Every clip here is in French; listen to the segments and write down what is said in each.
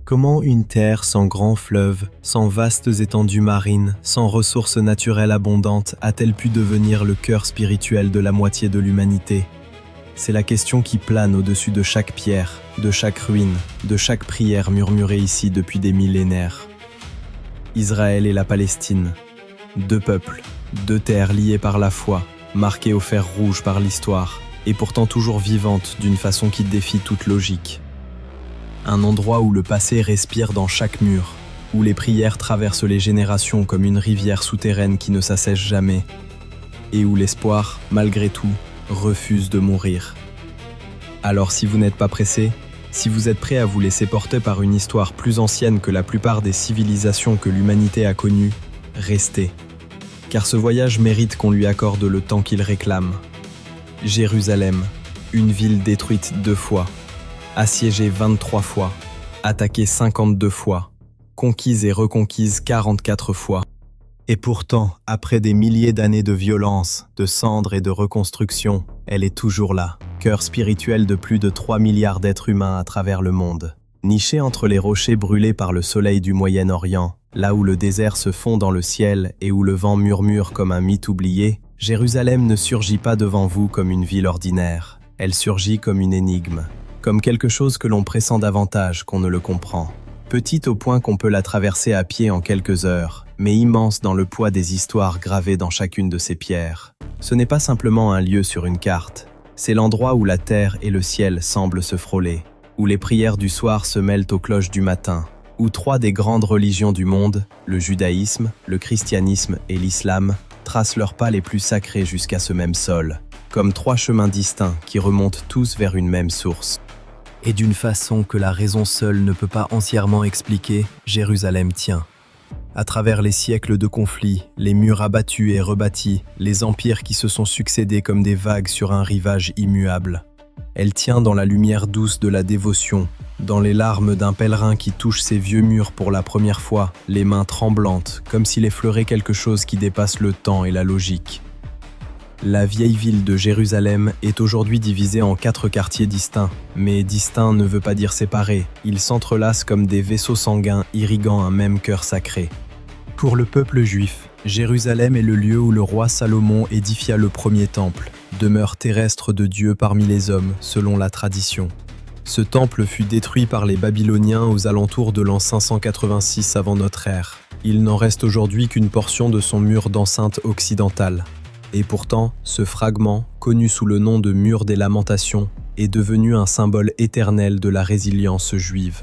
Comment une terre sans grands fleuves, sans vastes étendues marines, sans ressources naturelles abondantes a-t-elle pu devenir le cœur spirituel de la moitié de l'humanité? C'est la question qui plane au-dessus de chaque pierre, de chaque ruine, de chaque prière murmurée ici depuis des millénaires. Israël et la Palestine, deux peuples, deux terres liées par la foi, marquées au fer rouge par l'histoire, et pourtant toujours vivantes d'une façon qui défie toute logique. Un endroit où le passé respire dans chaque mur, où les prières traversent les générations comme une rivière souterraine qui ne s'assèche jamais, et où l'espoir, malgré tout, refuse de mourir. Alors si vous n'êtes pas pressé, si vous êtes prêt à vous laisser porter par une histoire plus ancienne que la plupart des civilisations que l'humanité a connues, restez. Car ce voyage mérite qu'on lui accorde le temps qu'il réclame. Jérusalem, une ville détruite 2 fois, assiégée 23 fois, attaquée 52 fois, conquise et reconquise 44 fois. Et pourtant, après des milliers d'années de violence, de cendres et de reconstruction, elle est toujours là, cœur spirituel de plus de 3 milliards d'êtres humains à travers le monde. Nichée entre les rochers brûlés par le soleil du Moyen-Orient, là où le désert se fond dans le ciel et où le vent murmure comme un mythe oublié, Jérusalem ne surgit pas devant vous comme une ville ordinaire. Elle surgit comme une énigme, comme quelque chose que l'on pressent davantage qu'on ne le comprend. Petite au point qu'on peut la traverser à pied en quelques heures, mais immense dans le poids des histoires gravées dans chacune de ces pierres. Ce n'est pas simplement un lieu sur une carte, c'est l'endroit où la terre et le ciel semblent se frôler, où les prières du soir se mêlent aux cloches du matin, où 3 des grandes religions du monde, le judaïsme, le christianisme et l'islam, tracent leurs pas les plus sacrés jusqu'à ce même sol, comme 3 chemins distincts qui remontent tous vers une même source. Et d'une façon que la raison seule ne peut pas entièrement expliquer, Jérusalem tient. À travers les siècles de conflits, les murs abattus et rebâtis, les empires qui se sont succédés comme des vagues sur un rivage immuable. Elle tient dans la lumière douce de la dévotion, dans les larmes d'un pèlerin qui touche ces vieux murs pour la première fois, les mains tremblantes, comme s'il effleurait quelque chose qui dépasse le temps et la logique. La vieille ville de Jérusalem est aujourd'hui divisée en 4 quartiers distincts, mais distinct ne veut pas dire séparés, ils s'entrelacent comme des vaisseaux sanguins irriguant un même cœur sacré. Pour le peuple juif, Jérusalem est le lieu où le roi Salomon édifia le premier temple, demeure terrestre de Dieu parmi les hommes, selon la tradition. Ce temple fut détruit par les Babyloniens aux alentours de l'an 586 avant notre ère. Il n'en reste aujourd'hui qu'une portion de son mur d'enceinte occidentale. Et pourtant, ce fragment, connu sous le nom de mur des lamentations, est devenu un symbole éternel de la résilience juive.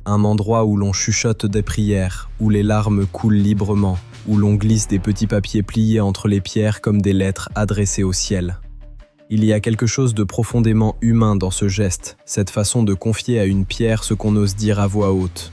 Un endroit où l'on chuchote des prières, où les larmes coulent librement, où l'on glisse des petits papiers pliés entre les pierres comme des lettres adressées au ciel. Il y a quelque chose de profondément humain dans ce geste, cette façon de confier à une pierre ce qu'on ose dire à voix haute.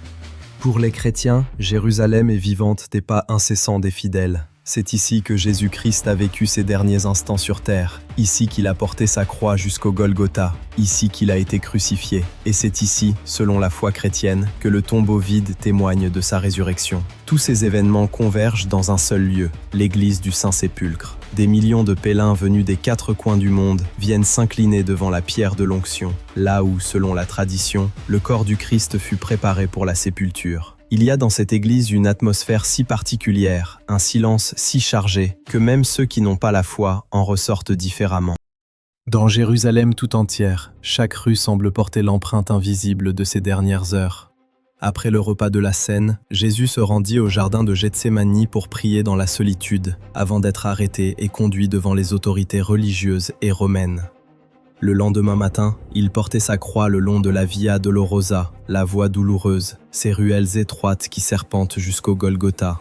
Pour les chrétiens, Jérusalem est vivante des pas incessants des fidèles. C'est ici que Jésus-Christ a vécu ses derniers instants sur terre, ici qu'il a porté sa croix jusqu'au Golgotha, ici qu'il a été crucifié. Et c'est ici, selon la foi chrétienne, que le tombeau vide témoigne de sa résurrection. Tous ces événements convergent dans un seul lieu, l'église du Saint-Sépulcre. Des millions de pèlerins venus des 4 coins du monde viennent s'incliner devant la pierre de l'onction, là où, selon la tradition, le corps du Christ fut préparé pour la sépulture. Il y a dans cette église une atmosphère si particulière, un silence si chargé, que même ceux qui n'ont pas la foi en ressortent différemment. Dans Jérusalem tout entière, chaque rue semble porter l'empreinte invisible de ces dernières heures. Après le repas de la Cène, Jésus se rendit au jardin de Gethsémani pour prier dans la solitude, avant d'être arrêté et conduit devant les autorités religieuses et romaines. Le lendemain matin, il portait sa croix le long de la Via Dolorosa, la voie douloureuse, ces ruelles étroites qui serpentent jusqu'au Golgotha.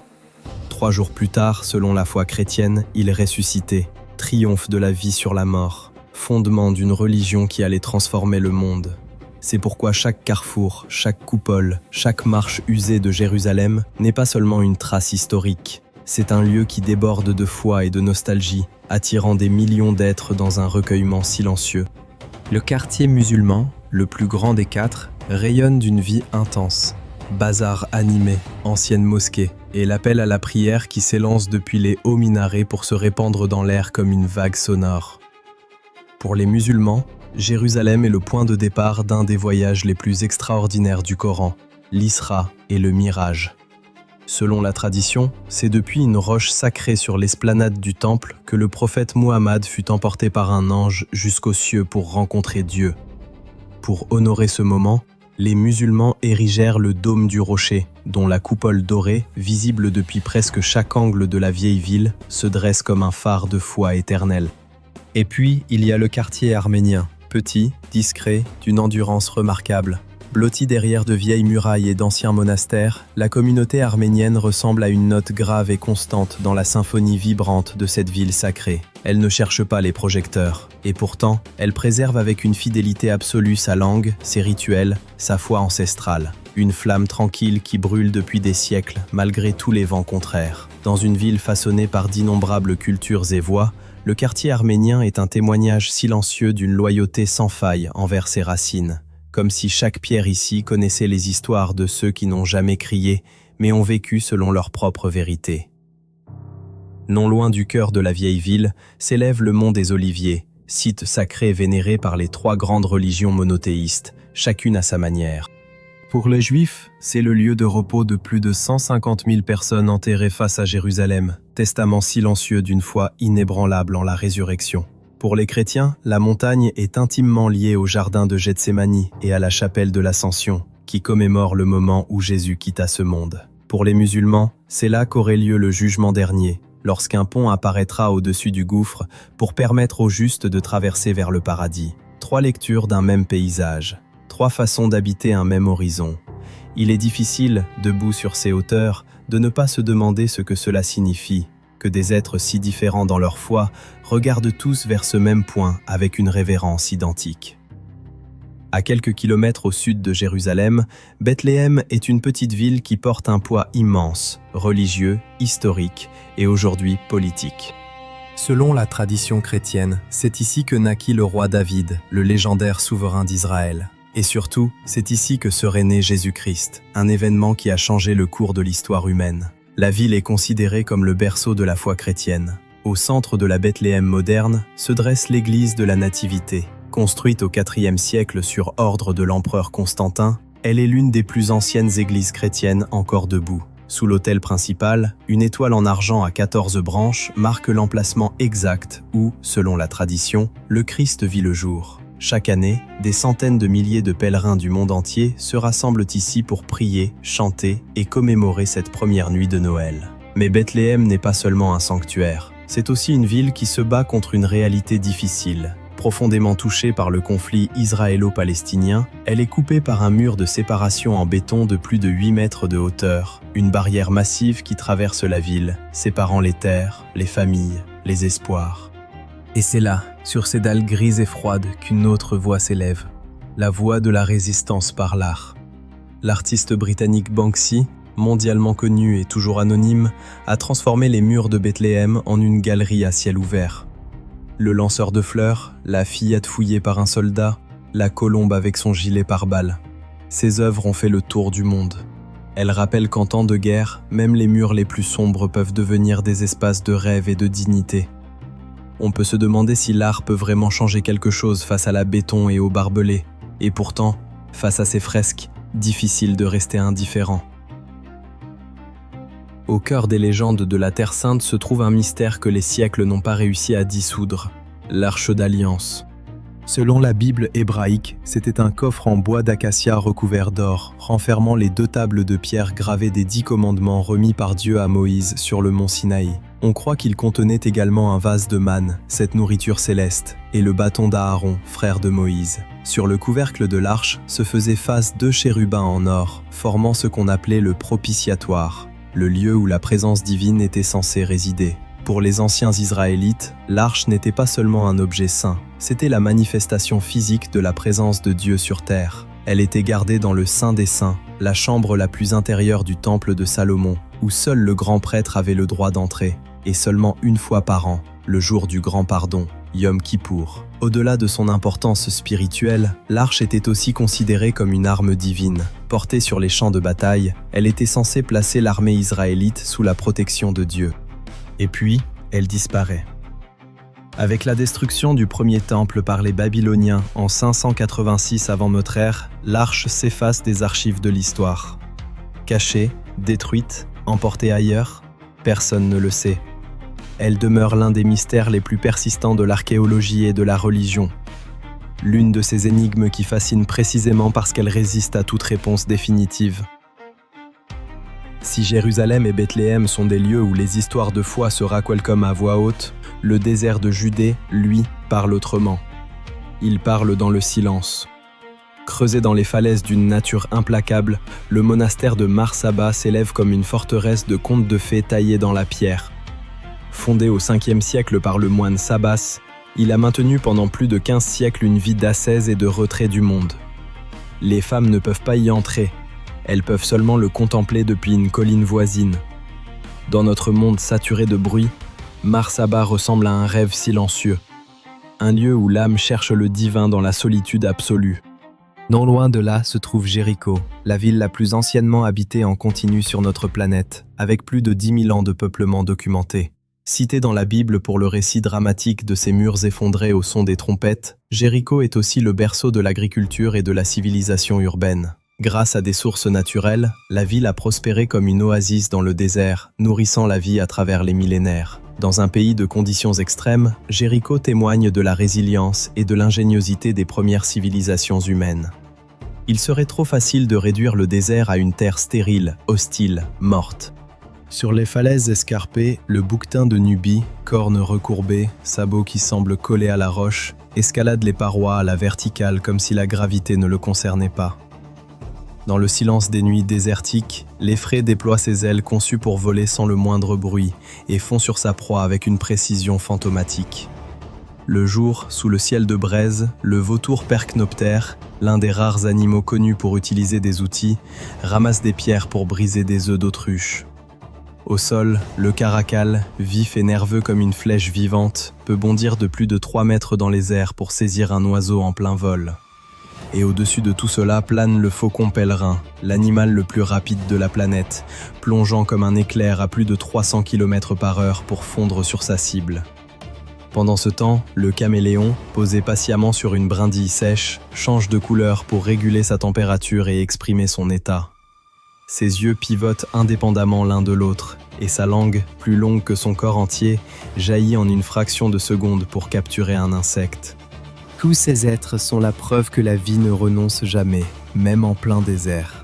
3 jours plus tard, selon la foi chrétienne, il ressuscitait, triomphe de la vie sur la mort, fondement d'une religion qui allait transformer le monde. C'est pourquoi chaque carrefour, chaque coupole, chaque marche usée de Jérusalem n'est pas seulement une trace historique. C'est un lieu qui déborde de foi et de nostalgie, attirant des millions d'êtres dans un recueillement silencieux. Le quartier musulman, le plus grand des 4, rayonne d'une vie intense. Bazar animé, ancienne mosquée, et l'appel à la prière qui s'élance depuis les hauts minarets pour se répandre dans l'air comme une vague sonore. Pour les musulmans, Jérusalem est le point de départ d'un des voyages les plus extraordinaires du Coran. l'Isra et le Mirage. Selon la tradition, c'est depuis une roche sacrée sur l'esplanade du temple que le prophète Muhammad fut emporté par un ange jusqu'aux cieux pour rencontrer Dieu. Pour honorer ce moment, les musulmans érigèrent le dôme du rocher, dont la coupole dorée, visible depuis presque chaque angle de la vieille ville, se dresse comme un phare de foi éternelle. Et puis, il y a le quartier arménien, petit, discret, d'une endurance remarquable. Blotti derrière de vieilles murailles et d'anciens monastères, la communauté arménienne ressemble à une note grave et constante dans la symphonie vibrante de cette ville sacrée. Elle ne cherche pas les projecteurs, et pourtant, elle préserve avec une fidélité absolue sa langue, ses rituels, sa foi ancestrale. Une flamme tranquille qui brûle depuis des siècles, malgré tous les vents contraires. Dans une ville façonnée par d'innombrables cultures et voix, le quartier arménien est un témoignage silencieux d'une loyauté sans faille envers ses racines. Comme si chaque pierre ici connaissait les histoires de ceux qui n'ont jamais crié, mais ont vécu selon leur propre vérité. Non loin du cœur de la vieille ville, s'élève le mont des Oliviers, site sacré vénéré par les 3 grandes religions monothéistes, chacune à sa manière. Pour les Juifs, c'est le lieu de repos de plus de 150 000 personnes enterrées face à Jérusalem, testament silencieux d'une foi inébranlable en la résurrection. Pour les chrétiens, la montagne est intimement liée au jardin de Gethsémani et à la chapelle de l'Ascension, qui commémore le moment où Jésus quitta ce monde. Pour les musulmans, c'est là qu'aurait lieu le jugement dernier, lorsqu'un pont apparaîtra au-dessus du gouffre pour permettre aux justes de traverser vers le paradis. 3 lectures d'un même paysage, 3 façons d'habiter un même horizon. Il est difficile, debout sur ces hauteurs, de ne pas se demander ce que cela signifie, que des êtres si différents dans leur foi regardent tous vers ce même point avec une révérence identique. À quelques kilomètres au sud de Jérusalem, Bethléem est une petite ville qui porte un poids immense, religieux, historique et aujourd'hui politique. Selon la tradition chrétienne, c'est ici que naquit le roi David, le légendaire souverain d'Israël. Et surtout, c'est ici que serait né Jésus-Christ, un événement qui a changé le cours de l'histoire humaine. La ville est considérée comme le berceau de la foi chrétienne. Au centre de la Bethléem moderne se dresse l'église de la Nativité. Construite au IVe siècle sur ordre de l'empereur Constantin, elle est l'une des plus anciennes églises chrétiennes encore debout. Sous l'autel principal, une étoile en argent à 14 branches marque l'emplacement exact où, selon la tradition, le Christ vit le jour. Chaque année, des centaines de milliers de pèlerins du monde entier se rassemblent ici pour prier, chanter et commémorer cette première nuit de Noël. Mais Bethléem n'est pas seulement un sanctuaire, c'est aussi une ville qui se bat contre une réalité difficile. Profondément touchée par le conflit israélo-palestinien, elle est coupée par un mur de séparation en béton de plus de 8 mètres de hauteur, une barrière massive qui traverse la ville, séparant les terres, les familles, les espoirs. Et c'est là, sur ces dalles grises et froides, qu'une autre voix s'élève, la voix de la résistance par l'art. L'artiste britannique Banksy, mondialement connu et toujours anonyme, a transformé les murs de Bethléem en une galerie à ciel ouvert. Le lanceur de fleurs, la fillette fouillée par un soldat, la colombe avec son gilet pare-balles. Ces œuvres ont fait le tour du monde. Elles rappellent qu'en temps de guerre, même les murs les plus sombres peuvent devenir des espaces de rêve et de dignité. On peut se demander si l'art peut vraiment changer quelque chose face à la béton et au barbelé. Et pourtant, face à ces fresques, difficile de rester indifférent. Au cœur des légendes de la Terre Sainte se trouve un mystère que les siècles n'ont pas réussi à dissoudre, l'Arche d'Alliance. Selon la Bible hébraïque, c'était un coffre en bois d'acacia recouvert d'or, renfermant les 2 tables de pierre gravées des 10 commandements remis par Dieu à Moïse sur le mont Sinaï. On croit qu'il contenait également un vase de manne, cette nourriture céleste, et le bâton d'Aaron, frère de Moïse. Sur le couvercle de l'arche se faisaient face 2 chérubins en or, formant ce qu'on appelait le propitiatoire, le lieu où la présence divine était censée résider. Pour les anciens Israélites, l'arche n'était pas seulement un objet saint, c'était la manifestation physique de la présence de Dieu sur terre. Elle était gardée dans le Saint des Saints, la chambre la plus intérieure du temple de Salomon, où seul le grand prêtre avait le droit d'entrer, et seulement une fois par an, le jour du grand pardon, Yom Kippour. Au-delà de son importance spirituelle, l'arche était aussi considérée comme une arme divine. Portée sur les champs de bataille, elle était censée placer l'armée israélite sous la protection de Dieu. Et puis, elle disparaît. Avec la destruction du premier temple par les Babyloniens en 586 avant notre ère, l'arche s'efface des archives de l'histoire. Cachée, détruite, emportée ailleurs, personne ne le sait. Elle demeure l'un des mystères les plus persistants de l'archéologie et de la religion. L'une de ces énigmes qui fascinent précisément parce qu'elle résiste à toute réponse définitive. Si Jérusalem et Bethléem sont des lieux où les histoires de foi se racolent à voix haute, le désert de Judée, lui, parle autrement. Il parle dans le silence. Creusé dans les falaises d'une nature implacable, le monastère de Mar Saba s'élève comme une forteresse de contes de fées taillée dans la pierre. Fondé au 5e siècle par le moine Sabas, il a maintenu pendant plus de 15 siècles une vie d'ascèse et de retrait du monde. Les femmes ne peuvent pas y entrer, elles peuvent seulement le contempler depuis une colline voisine. Dans notre monde saturé de bruit, Mar Saba ressemble à un rêve silencieux, un lieu où l'âme cherche le divin dans la solitude absolue. Non loin de là se trouve Jéricho, la ville la plus anciennement habitée en continu sur notre planète, avec plus de 10 000 ans de peuplement documenté. Cité dans la Bible pour le récit dramatique de ses murs effondrés au son des trompettes, Jéricho est aussi le berceau de l'agriculture et de la civilisation urbaine. Grâce à des sources naturelles, la ville a prospéré comme une oasis dans le désert, nourrissant la vie à travers les millénaires. Dans un pays de conditions extrêmes, Jéricho témoigne de la résilience et de l'ingéniosité des premières civilisations humaines. Il serait trop facile de réduire le désert à une terre stérile, hostile, morte. Sur les falaises escarpées, le bouquetin de Nubie, cornes recourbées, sabots qui semblent collés à la roche, escalade les parois à la verticale comme si la gravité ne le concernait pas. Dans le silence des nuits désertiques, l'effraie déploie ses ailes conçues pour voler sans le moindre bruit et fond sur sa proie avec une précision fantomatique. Le jour, sous le ciel de braise, le vautour percnoptère, l'un des rares animaux connus pour utiliser des outils, ramasse des pierres pour briser des œufs d'autruche. Au sol, le caracal, vif et nerveux comme une flèche vivante, peut bondir de plus de 3 mètres dans les airs pour saisir un oiseau en plein vol. Et au-dessus de tout cela plane le faucon pèlerin, l'animal le plus rapide de la planète, plongeant comme un éclair à plus de 300 km/h pour fondre sur sa cible. Pendant ce temps, le caméléon, posé patiemment sur une brindille sèche, change de couleur pour réguler sa température et exprimer son état. Ses yeux pivotent indépendamment l'un de l'autre, et sa langue, plus longue que son corps entier, jaillit en une fraction de seconde pour capturer un insecte. Tous ces êtres sont la preuve que la vie ne renonce jamais, même en plein désert.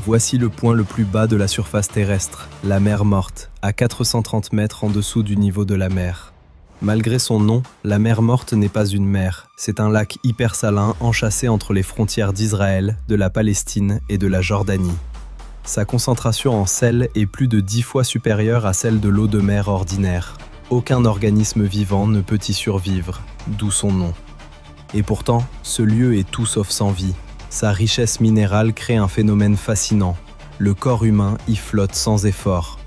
Voici le point le plus bas de la surface terrestre, la mer Morte, à 430 mètres en dessous du niveau de la mer. Malgré son nom, la mer Morte n'est pas une mer, c'est un lac hypersalin enchâssé entre les frontières d'Israël, de la Palestine et de la Jordanie. Sa concentration en sel est plus de 10 fois supérieure à celle de l'eau de mer ordinaire. Aucun organisme vivant ne peut y survivre, d'où son nom. Et pourtant, ce lieu est tout sauf sans vie. Sa richesse minérale crée un phénomène fascinant. Le corps humain y flotte sans effort.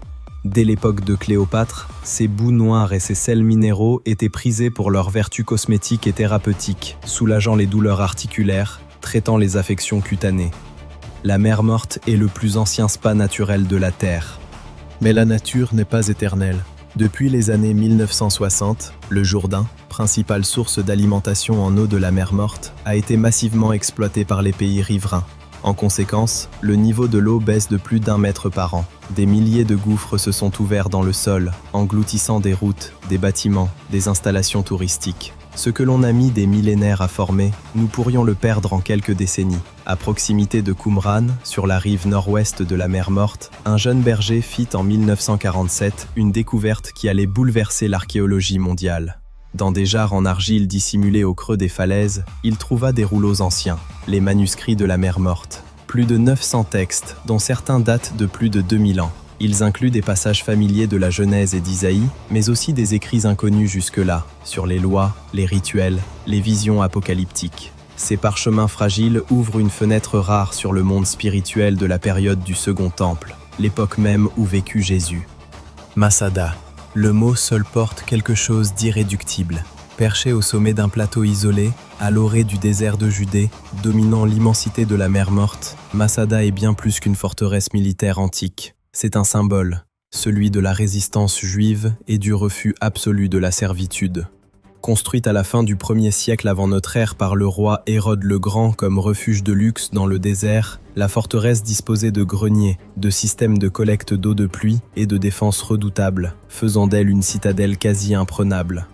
Dès l'époque de Cléopâtre, ses boues noires et ses sels minéraux étaient prisés pour leurs vertus cosmétiques et thérapeutiques, soulageant les douleurs articulaires, traitant les affections cutanées. La mer Morte est le plus ancien spa naturel de la Terre. Mais la nature n'est pas éternelle. Depuis les années 1960, le Jourdain, principale source d'alimentation en eau de la mer Morte, a été massivement exploité par les pays riverains. En conséquence, le niveau de l'eau baisse de plus d'1 mètre par an. Des milliers de gouffres se sont ouverts dans le sol, engloutissant des routes, des bâtiments, des installations touristiques. Ce que l'on a mis des millénaires à former, nous pourrions le perdre en quelques décennies. À proximité de Qumran, sur la rive nord-ouest de la mer Morte, un jeune berger fit en 1947 une découverte qui allait bouleverser l'archéologie mondiale. Dans des jarres en argile dissimulées au creux des falaises, il trouva des rouleaux anciens, les manuscrits de la mer Morte. Plus de 900 textes, dont certains datent de plus de 2000 ans. Ils incluent des passages familiers de la Genèse et d'Isaïe, mais aussi des écrits inconnus jusque-là, sur les lois, les rituels, les visions apocalyptiques. Ces parchemins fragiles ouvrent une fenêtre rare sur le monde spirituel de la période du Second Temple, l'époque même où vécut Jésus. Masada. Le mot seul porte quelque chose d'irréductible. Perché au sommet d'un plateau isolé, à l'orée du désert de Judée, dominant l'immensité de la mer Morte, Masada est bien plus qu'une forteresse militaire antique. C'est un symbole, celui de la résistance juive et du refus absolu de la servitude. Construite à la fin du 1er siècle avant notre ère par le roi Hérode le Grand comme refuge de luxe dans le désert, la forteresse disposait de greniers, de systèmes de collecte d'eau de pluie et de défense redoutables, faisant d'elle une citadelle quasi imprenable.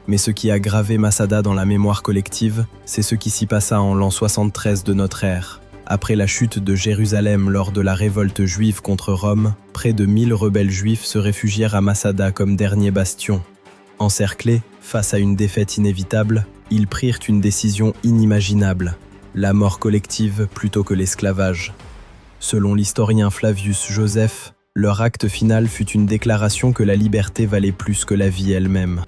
Mais ce qui a gravé Masada dans la mémoire collective, c'est ce qui s'y passa en l'an 73 de notre ère. Après la chute de Jérusalem lors de la révolte juive contre Rome, près de 1000 rebelles juifs se réfugièrent à Masada comme dernier bastion. Encerclés, face à une défaite inévitable, ils prirent une décision inimaginable, la mort collective plutôt que l'esclavage. Selon l'historien Flavius Joseph, leur acte final fut une déclaration que la liberté valait plus que la vie elle-même.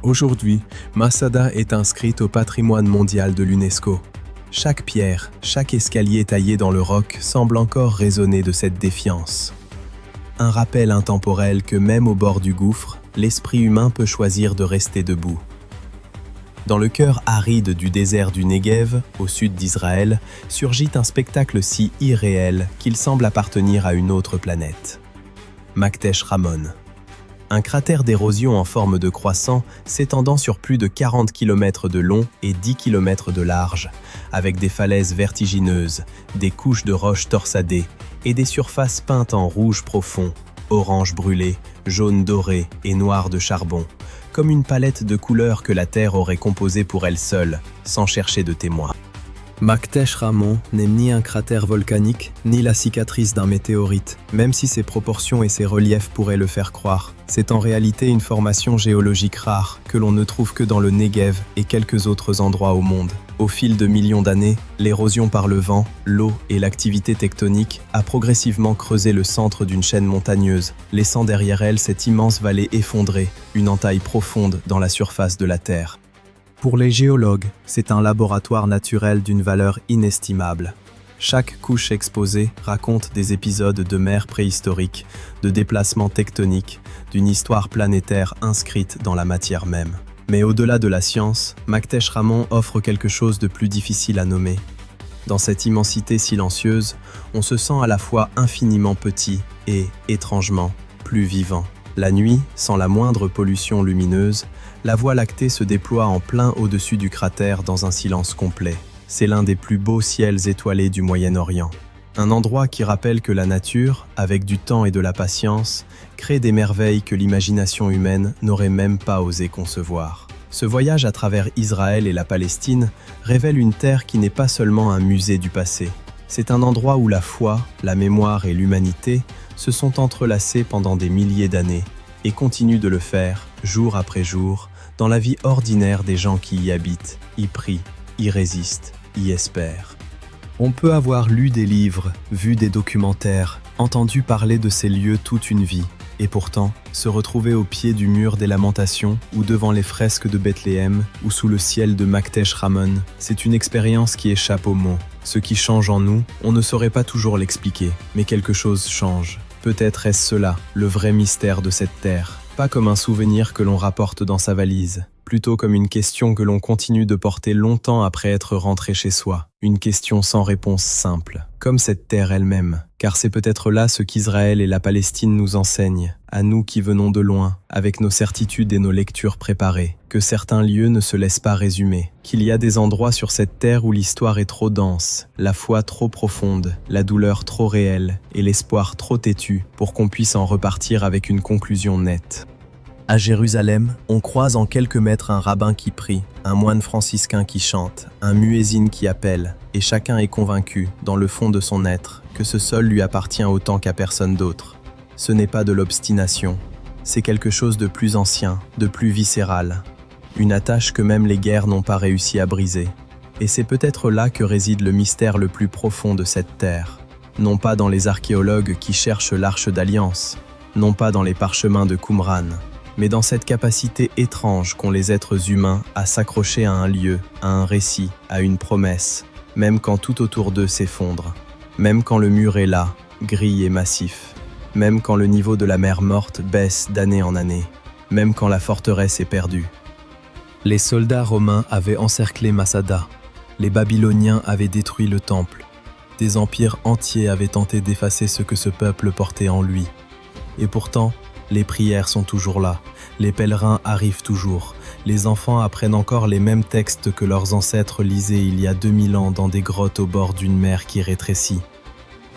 Aujourd'hui, Masada est inscrite au patrimoine mondial de l'UNESCO. Chaque pierre, chaque escalier taillé dans le roc semble encore résonner de cette défiance. Un rappel intemporel que même au bord du gouffre, l'esprit humain peut choisir de rester debout. Dans le cœur aride du désert du Negev, au sud d'Israël, surgit un spectacle si irréel qu'il semble appartenir à une autre planète. Maktesh Ramon. Un cratère d'érosion en forme de croissant s'étendant sur plus de 40 km de long et 10 km de large, avec des falaises vertigineuses, des couches de roches torsadées et des surfaces peintes en rouge profond, orange brûlé, jaune doré et noir de charbon, comme une palette de couleurs que la Terre aurait composée pour elle seule, sans chercher de témoin. Maktesh Ramon n'est ni un cratère volcanique, ni la cicatrice d'un météorite, même si ses proportions et ses reliefs pourraient le faire croire. C'est en réalité une formation géologique rare, que l'on ne trouve que dans le Negev et quelques autres endroits au monde. Au fil de millions d'années, l'érosion par le vent, l'eau et l'activité tectonique a progressivement creusé le centre d'une chaîne montagneuse, laissant derrière elle cette immense vallée effondrée, une entaille profonde dans la surface de la Terre. Pour les géologues, c'est un laboratoire naturel d'une valeur inestimable. Chaque couche exposée raconte des épisodes de mer préhistorique, de déplacements tectoniques, d'une histoire planétaire inscrite dans la matière même. Mais au-delà de la science, Maktesh Ramon offre quelque chose de plus difficile à nommer. Dans cette immensité silencieuse, on se sent à la fois infiniment petit et, étrangement, plus vivant. La nuit, sans la moindre pollution lumineuse, la Voie lactée se déploie en plein au-dessus du cratère dans un silence complet. C'est l'un des plus beaux ciels étoilés du Moyen-Orient. Un endroit qui rappelle que la nature, avec du temps et de la patience, crée des merveilles que l'imagination humaine n'aurait même pas osé concevoir. Ce voyage à travers Israël et la Palestine révèle une terre qui n'est pas seulement un musée du passé. C'est un endroit où la foi, la mémoire et l'humanité se sont entrelacés pendant des milliers d'années et continuent de le faire, jour après jour, dans la vie ordinaire des gens qui y habitent, y prient, y résistent, y espèrent. On peut avoir lu des livres, vu des documentaires, entendu parler de ces lieux toute une vie, et pourtant, se retrouver au pied du mur des lamentations ou devant les fresques de Bethléem ou sous le ciel de Maktesh Ramon, c'est une expérience qui échappe aux mots. Ce qui change en nous, on ne saurait pas toujours l'expliquer, mais quelque chose change. Peut-être est-ce cela, le vrai mystère de cette terre. Pas comme un souvenir que l'on rapporte dans sa valise, plutôt comme une question que l'on continue de porter longtemps après être rentré chez soi. Une question sans réponse simple, comme cette terre elle-même. Car c'est peut-être là ce qu'Israël et la Palestine nous enseignent, à nous qui venons de loin, avec nos certitudes et nos lectures préparées, que certains lieux ne se laissent pas résumer, qu'il y a des endroits sur cette terre où l'histoire est trop dense, la foi trop profonde, la douleur trop réelle et l'espoir trop têtu pour qu'on puisse en repartir avec une conclusion nette. À Jérusalem, on croise en quelques mètres un rabbin qui prie, un moine franciscain qui chante, un muezzin qui appelle, et chacun est convaincu, dans le fond de son être, que ce sol lui appartient autant qu'à personne d'autre. Ce n'est pas de l'obstination, c'est quelque chose de plus ancien, de plus viscéral, une attache que même les guerres n'ont pas réussi à briser. Et c'est peut-être là que réside le mystère le plus profond de cette terre. Non pas dans les archéologues qui cherchent l'arche d'alliance, non pas dans les parchemins de Qumran, mais dans cette capacité étrange qu'ont les êtres humains à s'accrocher à un lieu, à un récit, à une promesse, même quand tout autour d'eux s'effondre, même quand le mur est là, gris et massif, même quand le niveau de la mer morte baisse d'année en année, même quand la forteresse est perdue. Les soldats romains avaient encerclé Masada, les Babyloniens avaient détruit le temple, des empires entiers avaient tenté d'effacer ce que ce peuple portait en lui. Et pourtant, les prières sont toujours là, les pèlerins arrivent toujours, Les enfants apprennent encore les mêmes textes que leurs ancêtres lisaient il y a 2000 ans dans des grottes au bord d'une mer qui rétrécit.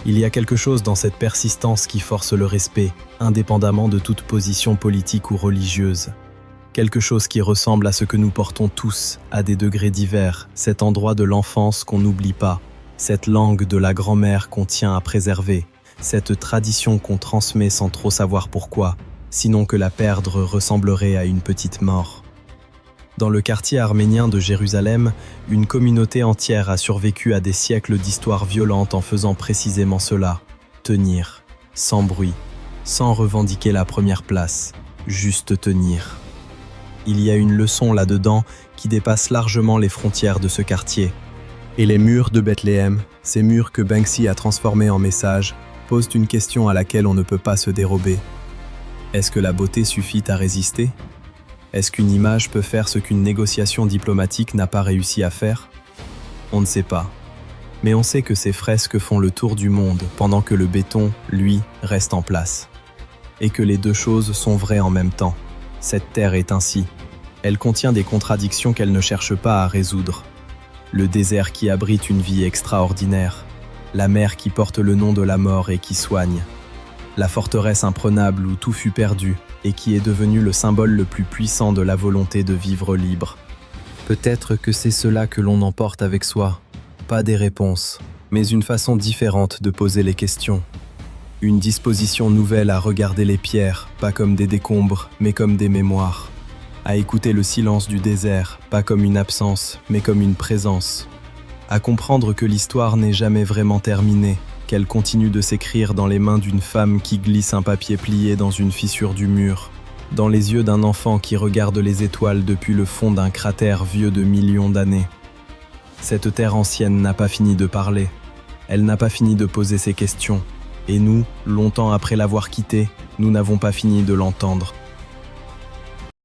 Il y a quelque chose dans cette persistance qui force le respect, indépendamment de toute position politique ou religieuse. Quelque chose qui ressemble à ce que nous portons tous, à des degrés divers, cet endroit de l'enfance qu'on n'oublie pas, cette langue de la grand-mère qu'on tient à préserver, cette tradition qu'on transmet sans trop savoir pourquoi, sinon que la perdre ressemblerait à une petite mort. Dans le quartier arménien de Jérusalem, une communauté entière a survécu à des siècles d'histoire violente en faisant précisément cela, tenir, sans bruit, sans revendiquer la première place, juste tenir. Il y a une leçon là-dedans qui dépasse largement les frontières de ce quartier. Et les murs de Bethléem, ces murs que Banksy a transformés en messages, posent une question à laquelle on ne peut pas se dérober. Est-ce que la beauté suffit à résister ? Est-ce qu'une image peut faire ce qu'une négociation diplomatique n'a pas réussi à faire ? On ne sait pas. Mais on sait que ces fresques font le tour du monde pendant que le béton, lui, reste en place. Et que les deux choses sont vraies en même temps. Cette terre est ainsi. Elle contient des contradictions qu'elle ne cherche pas à résoudre. Le désert qui abrite une vie extraordinaire. La mer qui porte le nom de la mort et qui soigne. La forteresse imprenable où tout fut perdu et qui est devenue le symbole le plus puissant de la volonté de vivre libre. Peut-être que c'est cela que l'on emporte avec soi. Pas des réponses, mais une façon différente de poser les questions. Une disposition nouvelle à regarder les pierres, pas comme des décombres, mais comme des mémoires. À écouter le silence du désert, pas comme une absence, mais comme une présence. À comprendre que l'histoire n'est jamais vraiment terminée, qu'elle continue de s'écrire dans les mains d'une femme qui glisse un papier plié dans une fissure du mur, dans les yeux d'un enfant qui regarde les étoiles depuis le fond d'un cratère vieux de millions d'années. Cette terre ancienne n'a pas fini de parler, elle n'a pas fini de poser ses questions, et nous, longtemps après l'avoir quittée, nous n'avons pas fini de l'entendre.